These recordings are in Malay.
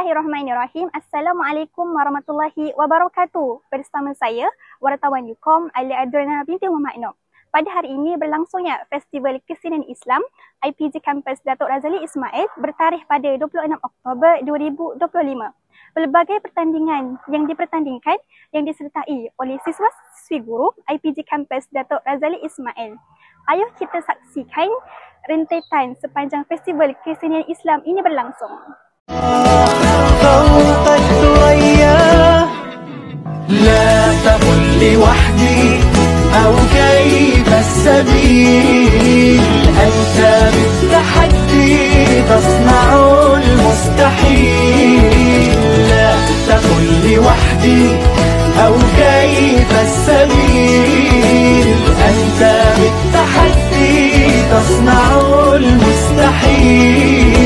Bismillahirrahmanirrahim. Assalamualaikum warahmatullahi wabarakatuh. Bersama saya, wartawan Yukom Ali Adriana binti Muhammad Noor. Pada hari ini berlangsungnya Festival Kesenian Islam IPG Kampus Datuk Razali Ismail bertarikh pada 26 Oktober 2025. Pelbagai pertandingan yang dipertandingkan yang disertai oleh siswa-siswi guru IPG Kampus Datuk Razali Ismail. Ayuh kita saksikan rentetan sepanjang Festival Kesenian Islam ini berlangsung. فوق الثريا لا تكن لوحدي أو كيف السبيل أنت بالتحدي تصنع المستحيل لا تكن لوحدي أو كيف السبيل أنت بالتحدي تصنع المستحيل.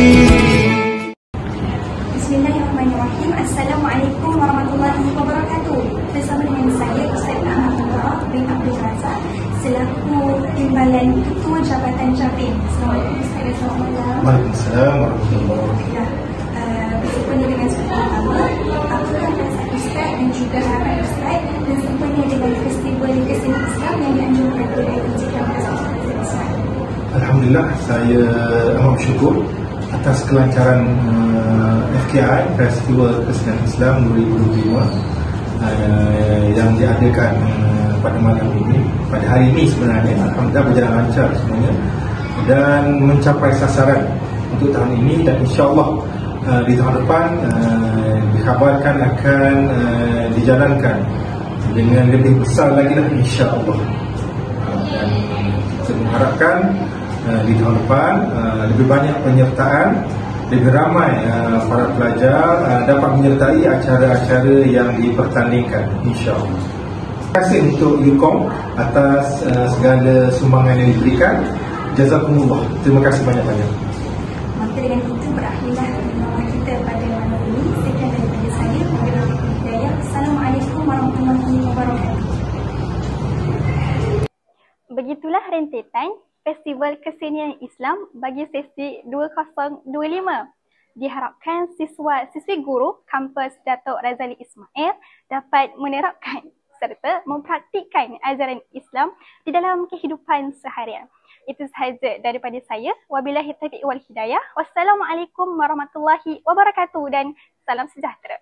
Bismillahirrahmanirrahim. Assalamualaikum warahmatullahi wabarakatuh. Bersama dengan saya Ustaz Ahmad Mubarak bin Abdul Razak selaku Timbalan Ketua Jabatan Japim. Assalamualaikum Ustaz. Selamat malam. Waalaikumsalam warahmatullahi wabarakatuh. Bersempena dengan soalan pertama, apakah perasaan Ustaz dan juga harapan Ustaz bersempena dengan Festival Kesenian Islam yang dianjurkan oleh IPG Kampus Datuk Razali Ismail? Alhamdulillah, saya amat bersyukur atas kelancaran FKI Festival Kesenian Islam 2025 yang diadakan pada malam ini, pada hari ini sebenarnya. Alhamdulillah berjalan lancar semuanya dan mencapai sasaran untuk tahun ini, dan insyaAllah di tahun depan dikhabarkan akan dijalankan dengan lebih besar lagi lah, insyaAllah. Dan kita mengharapkan di tahun depan lebih banyak penyertaan, lebih ramai para pelajar dapat menyertai acara-acara yang dipertandingkan, insyaAllah. Terima kasih untuk Yukom atas segala sumbangan yang diberikan. Jazakumullah. Terima kasih banyak-banyak. Maka dengan itu berakhirlah pertemuan kita pada malam ini. Sekian daripada saya, Wabillahi Hidayah. Assalamualaikum warahmatullahi wabarakatuh. Begitulah rentetan Festival Kesenian Islam bagi sesi 2025. Diharapkan siswa-siswi guru kampus Datuk Razali Ismail dapat menerapkan serta mempraktikkan ajaran Islam di dalam kehidupan seharian. Itu sahaja daripada saya. Wabillahi taufiq wal hidayah. Wassalamualaikum warahmatullahi wabarakatuh dan salam sejahtera.